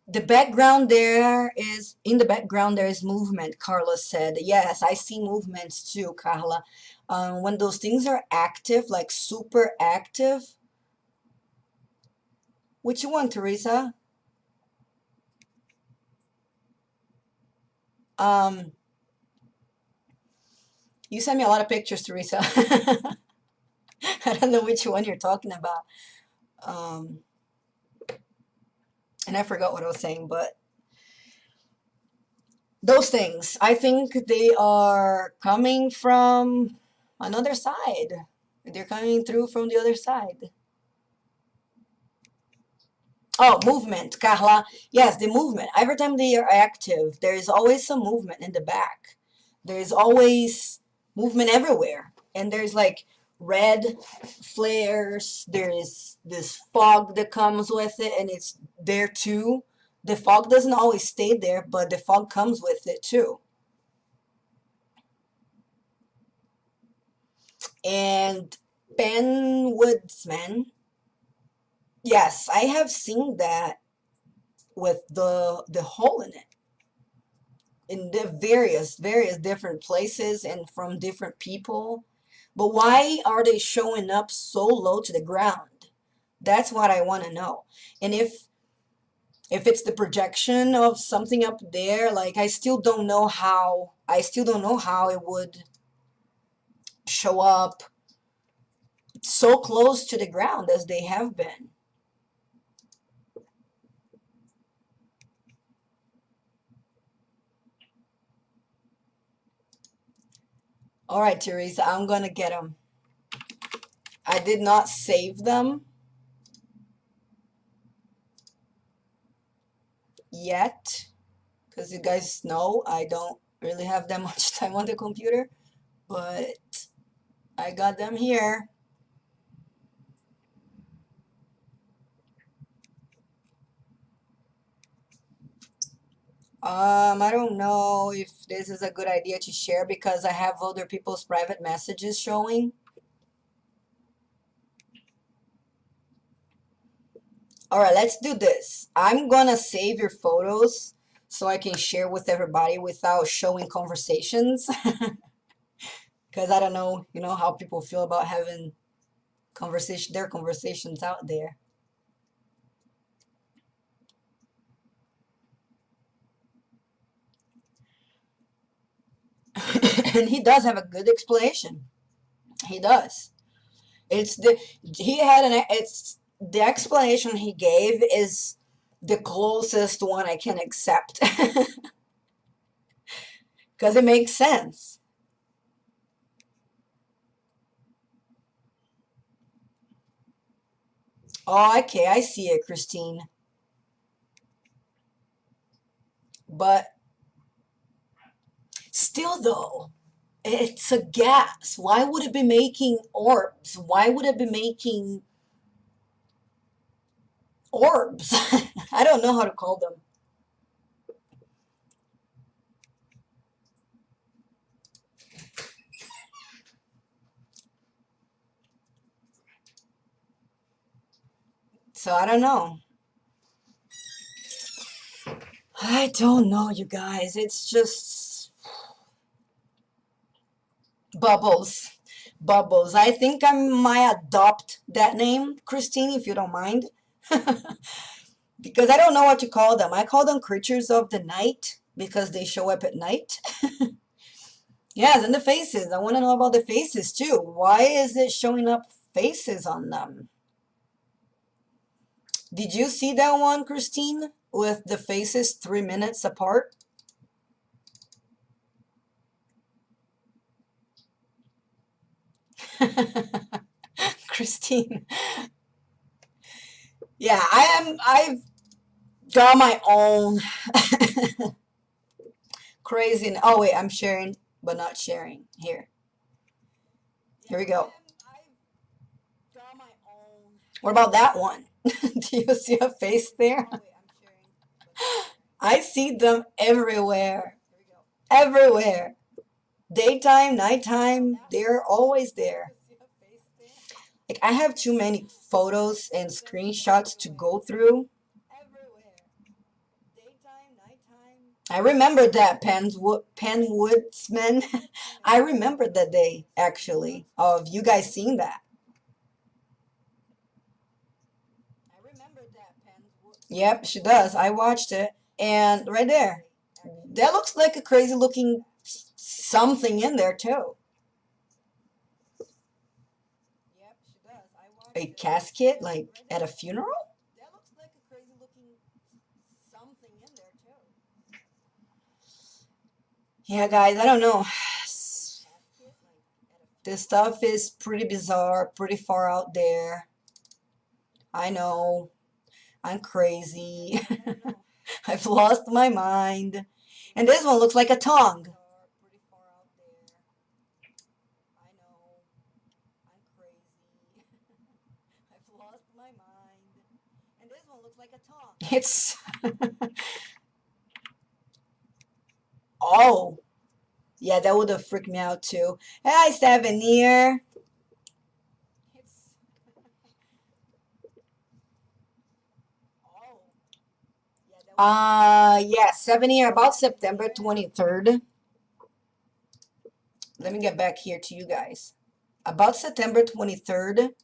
The background there is, in the background there is movement, Carla said. Yes, I see movements too, Carla. When those things are active, like super active. Which one, Teresa? You sent me a lot of pictures, Teresa. I don't know which one you're talking about. And I forgot what I was saying, but those things, I think they are coming from another side. They're coming through from the other side. Oh, movement, Carla. Yes, the movement. Every time they are active, there is always some movement in the back. There is always movement everywhere. And there's like red flares. There is this fog that comes with it, and it's there too. The fog doesn't always stay there, but the fog comes with it too. And Ben Woodsman, yes, I have seen that with the hole in it in the various different places and from different people. But why are they showing up so low to the ground? That's what I want to know. And if it's the projection of something up there, like I still don't know how it would show up so close to the ground as they have been. All right, Teresa, I'm gonna get them. I did not save them yet, because you guys know I don't really have that much time on the computer, but I got them here. I don't know if this is a good idea to share because I have other people's private messages showing. All right, let's do this. I'm gonna save your photos so I can share with everybody without showing conversations. Because I don't know, how people feel about having their conversations out there. And he does have a good explanation. He does. It's the explanation he gave is the closest one I can accept. Because it makes sense. Oh, okay, I see it, Christine. But still, though, it's a gas. Why would it be making orbs? Why would it be making orbs? I don't know how to call them. So I don't know. I don't know, you guys. It's just bubbles. Bubbles. I think I might adopt that name, Christine, if you don't mind. Because I don't know what to call them. I call them creatures of the night because they show up at night. Yes, and the faces. I want to know about the faces too. Why is it showing up faces on them? Did you see that one, Christine, with the faces 3 minutes apart? Christine. Yeah, I've got my own crazy. Oh wait, I'm sharing, but not sharing. Here we go.
I've got my own.
What about that one? Do you see a face there?
Oh wait, I'm sharing. But not sharing.
I see them everywhere.
Here we go.
Everywhere. Daytime, nighttime, they're always there.
See a face there?
Like, I have too many photos and screenshots to go through.
Everywhere. Daytime, nighttime.
I remember that, Penwoodsman. I remember that day, actually, of you guys seeing that.
I remember that Pens.
Yep, she does. I watched it. And right there, that looks like a crazy looking something in there, too.
Yep, she does. I watched
A
it.
casket, like at a funeral?
That looks like a crazy looking something in there too.
Yeah, guys, I don't know.
Casket, like at a
This stuff is pretty bizarre, pretty far out there. I know. I'm crazy.
I don't know.
I've lost my mind. And this one looks like a tongue.
Bizarre, pretty far out there. I know. I'm crazy. I've lost my mind. And this one looks like a tongue.
It's. Oh. Yeah, that would have freaked me out too. Hi, Savenier.
It's. Oh. Yeah, that was.
Yeah, 7 year, about September 23rd. Let me get back here to you guys. About September 23rd,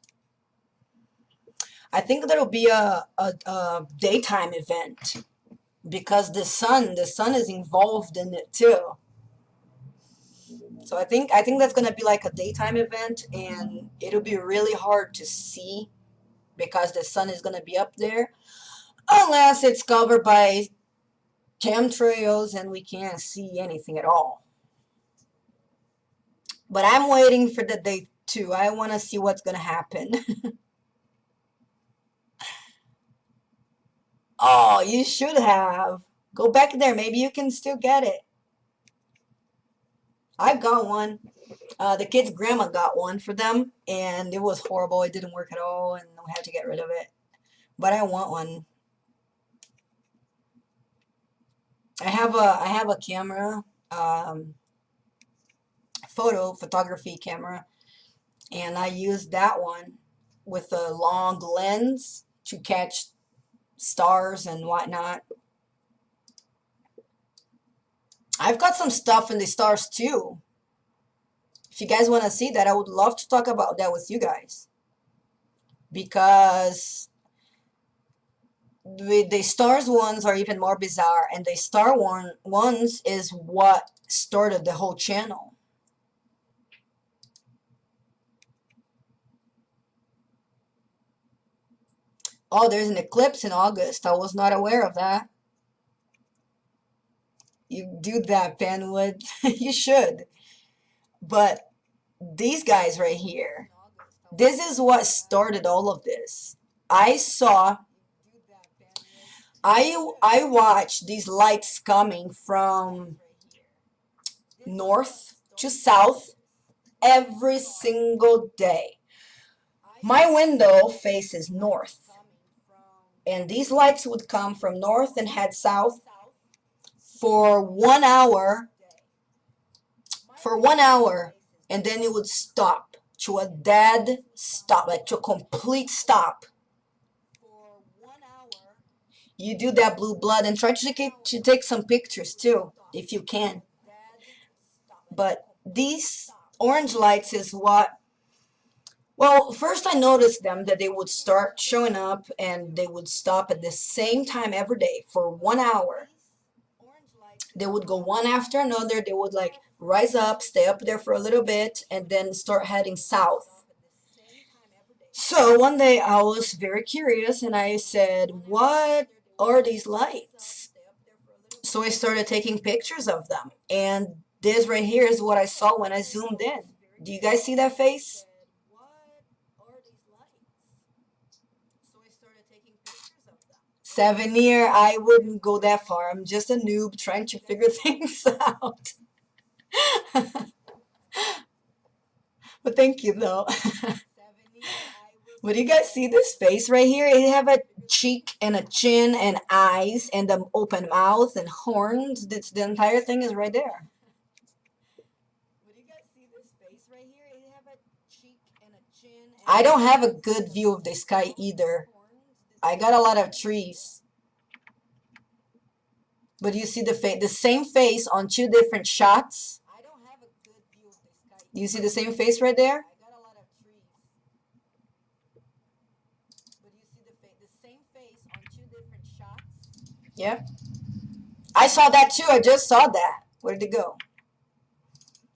I think there'll be a daytime event because the sun is involved in it too. So I think that's gonna be like a daytime event, and it'll be really hard to see because the sun is gonna be up there, unless it's covered by chemtrails and we can't see anything at all. But I'm waiting for the day too. I want to see what's gonna happen. Oh, you should have. Go back there. Maybe you can still get it. I got one. The kid's grandma got one for them, and it was horrible. It didn't work at all, and we had to get rid of it. But I want one. I have a camera, photography camera, and I use that one with a long lens to catch stars and whatnot. I've got some stuff in the stars too. If you guys want to see that, I would love to talk about that with you guys. Because the stars ones are even more bizarre, and the star ones is what started the whole channel. Oh, there's an eclipse in August. I was not aware of that. You do that, Penwood. You should. But these guys right here, this is what started all of this. I watched these lights coming from north to south every single day. My window faces north, and these lights would come from north and head south for 1 hour, and then it would stop to a dead stop, like to a complete stop. You do that, Blue Blood, and try to take some pictures too, if you can. But these orange lights is what Well, first I noticed them that they would start showing up and they would stop at the same time every day for 1 hour. They would go one after another. They would like rise up, stay up there for a little bit, and then start heading south. So one day I was very curious and I said, what are these lights? So I started taking pictures of them. And this right here is what I saw when I zoomed in. Do you guys see that face? 7 year, I wouldn't go that far. I'm just a noob trying to figure things out. But thank you though. But you guys see this face right here? It have a cheek and a chin and eyes and an open mouth and horns. This, the entire thing is right there. I don't have a good view of the sky either. I got a lot of trees. But you see the same face on two different shots. You see the same face right there? Yep. I saw that too. I just saw that. Where did it go?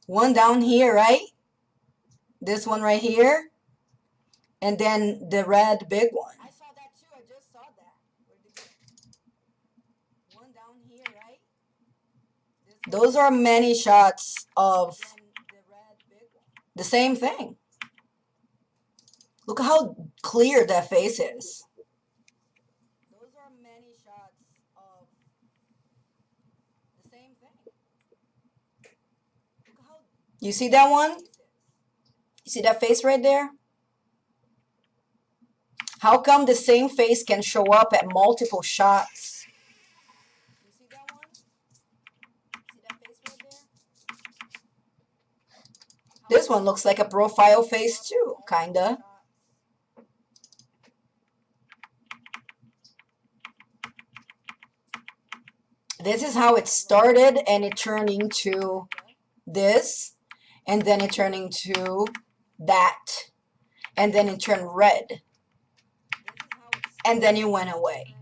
One down here, right? This one right here. And then the red big one. I saw that too. I just saw that. Where did it go? One down here, right? Those are many shots of the same thing. Look how clear that face is. Those are many shots of the same thing. Look how you see that one? You see that face right there? How come the same face can show up at multiple shots? You see that one? See that face right there? This one looks like a profile face too, kinda. This is how it started and it turned into this, and then it turned into that, and then it turned red. And then it went away.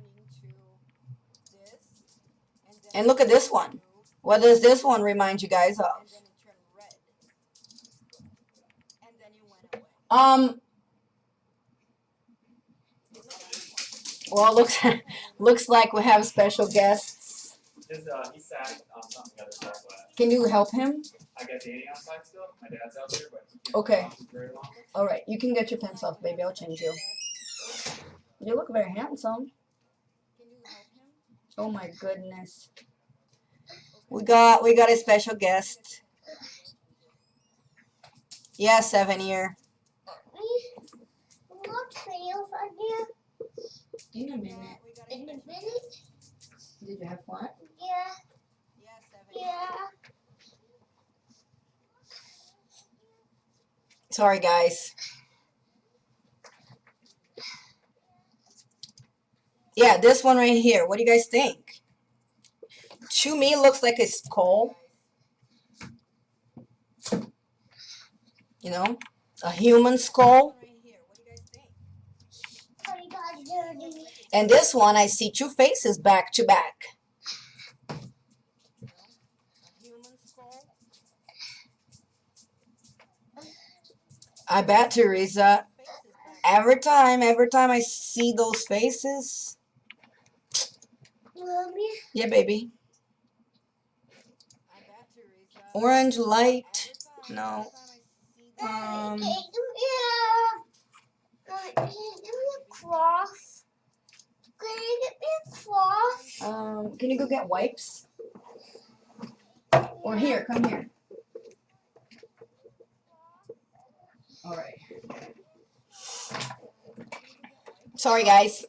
And look at this one. What does this one remind you guys of? Well, looks like we have special guests.
He sat on something the other side.
Can you help him?
I got Danny outside still. My dad's out there, but he can't
Okay.
very long.
All right, you can get your pants off, baby. I'll change you. You look very handsome. Oh my goodness. We got a special guest. Yeah, 7 year.
What trails are there?
In a minute.
In a minute?
Did you have fun?
Yeah. Yeah.
Sorry, guys. Yeah, this one right here. What do you guys think? To me, it looks like a skull. You know, a human skull.
I got dirty.
And this one, I see two faces back to back. I bet, Teresa, every time I see those faces.
Mommy?
Yeah, baby. Orange light. No.
Can you give me a cloth? Can you get me a cloth?
Can you go get wipes? Or here, come here. All right. Sorry, guys.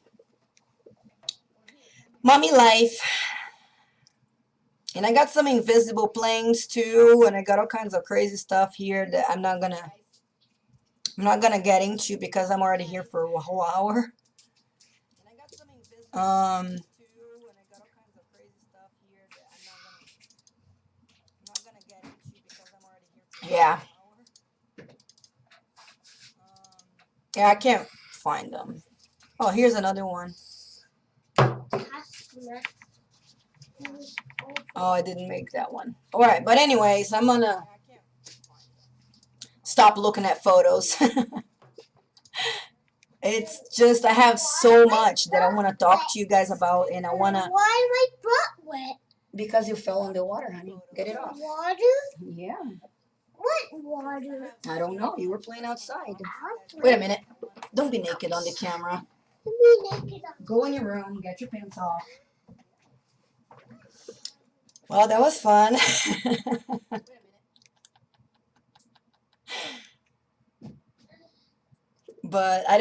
Mommy life. And I got some invisible planes too, and I got all kinds of crazy stuff here that I'm not gonna get into because I'm already here for a whole hour. Yeah. Yeah, I can't find them. Oh, here's another one. Oh, I didn't make that one. All right, but anyways, I'm gonna stop looking at photos. It's just I have so much that I want to talk to you guys about, and I want to.
Why my butt wet?
Because you fell in the water, honey. Get it off.
Water?
Yeah.
What water?
I don't know. You were playing outside. Wait a minute. Don't be naked on the camera. Go in your room. Get your pants off. Well, that was fun. But I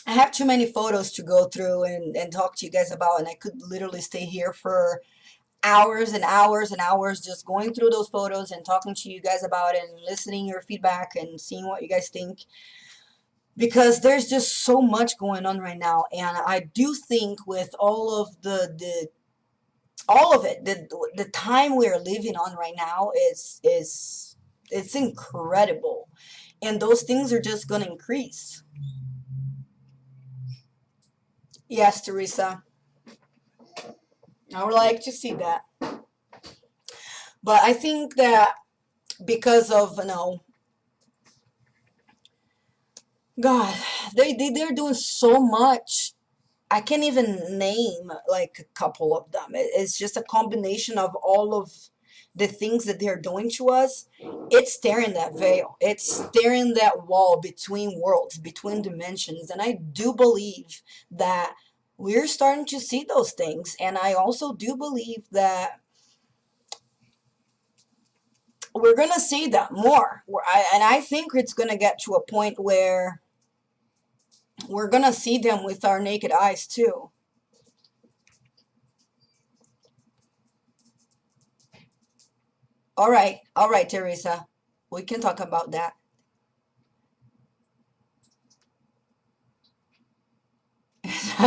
have too many photos to go through and talk to you guys about, and I could literally stay here for hours and hours and hours just going through those photos and talking to you guys about it and listening your feedback and seeing what you guys think, because there's just so much going on right now. And I do think with all of all of it, the time we're living on right now is it's incredible, and those things are just going to increase. Yes, Teresa, I would like to see that. But I think that because of, God, they're doing so much. I can't even name like a couple of them. It's just a combination of all of the things that they're doing to us. It's tearing that veil. It's tearing that wall between worlds, between dimensions. And I do believe that we're starting to see those things. And I also do believe that we're going to see that more. And I think it's going to get to a point where we're going to see them with our naked eyes too. All right, Teresa. We can talk about that.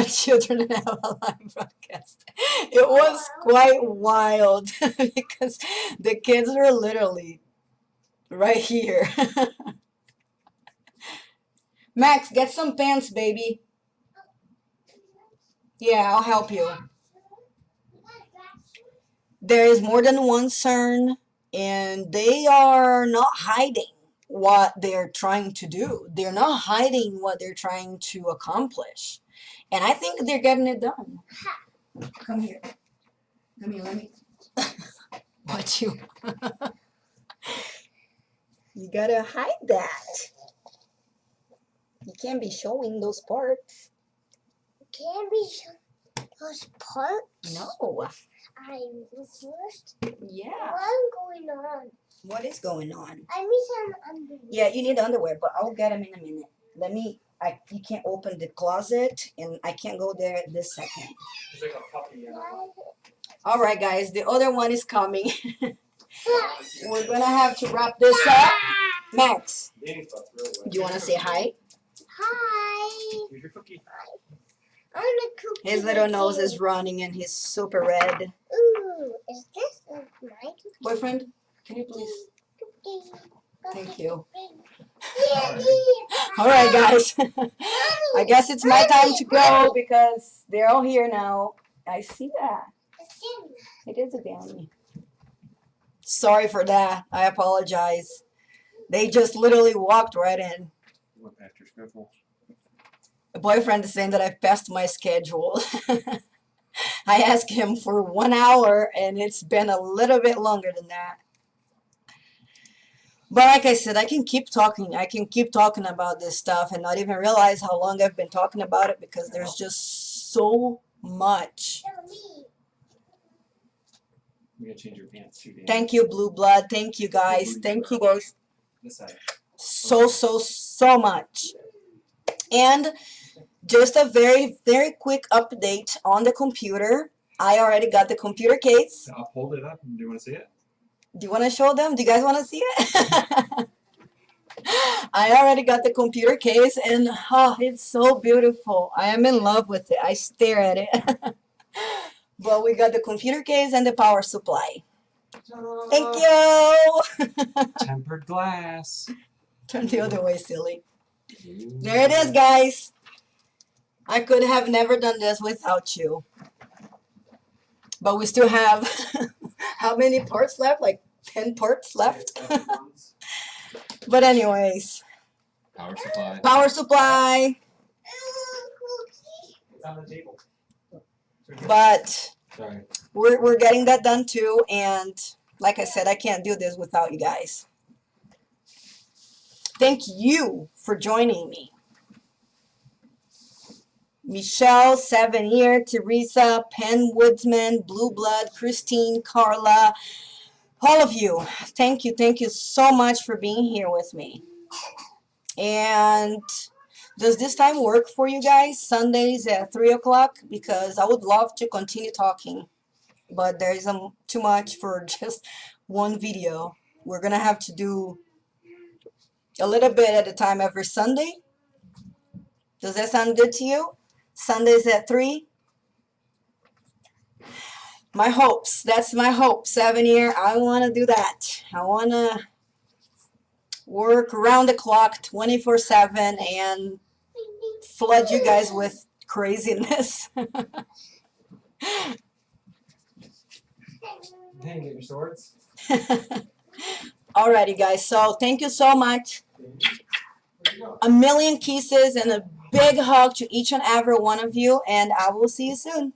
Children have a live broadcast. It was quite wild because the kids were literally right here. Max, get some pants, baby. Yeah, I'll help you. There is more than one CERN, and they are not hiding what they're trying to do. They're not hiding what they're trying to accomplish. And I think they're getting it done. Come here. Come here, let me. What you? You gotta hide that. You can't be showing those parts.
Can't be those parts.
No.
I'm first.
Yeah.
What's going on?
What is going on?
I need some underwear.
Yeah, you need underwear, but I'll get them in a minute. You can't open the closet, and I can't go there this second.
There's like a puppy in
All right, guys, the other one is coming. We're gonna have to wrap this up. Max,
do
you wanna say hi?
Hi.
Here's your cookie.
I'm a cookie.
His little nose is running, and he's super red.
Ooh, is this my cookie?
Boyfriend, can you please?
Cookie.
Thank you.
Daddy.
All right, guys. I guess it's my time to go because they're all here now. I see that. It is a Danny. Sorry for that. I apologize. They just literally walked right in.
Went past your schedule.
The boyfriend is saying that I've passed my schedule. I asked him for 1 hour, and it's been a little bit longer than that. But like I said, I can keep talking. I can keep talking about this stuff and not even realize how long I've been talking about it because there's just so much.
You gotta change your pants too, Dan.
Thank you, Blue Blood. Thank you, guys. Thank you, guys.
This side.
So much. And just a very, very quick update on the computer. I already got the computer case.
I'll hold it up. Do you want to see it?
Do you want to show them? Do you guys want to see it? I already got the computer case, and oh, it's so beautiful. I am in love with it. I stare at it. But we got the computer case and the power supply. Thank you.
Tempered glass.
Turn the other way, silly. There it is, guys. I could have never done this without you. But we still have how many parts left? Like 10 parts left. But anyways,
Power supply.
power supply.
It's on the table.
But
Sorry.
we're getting that done too. And like I said, I can't do this without you guys. Thank you for joining me. Michelle, 7 Year, Teresa, Penn Woodsman, Blue Blood, Christine, Carla, all of you. Thank you so much for being here with me. And does this time work for you guys? Sundays at 3 o'clock? Because I would love to continue talking, but there is too much for just one video. We're gonna have to do a little bit at a time every Sunday. Does that sound good to you? Sundays at 3? My hopes. That's my hope. 7 Year. I want to do that. I want to work around the clock 24/7 and flood you guys with craziness.
Hey, get your swords.
Alrighty, guys. So thank you so much.
Where'd you go?
A million kisses and a big hug to each and every one of you. And I will see you soon.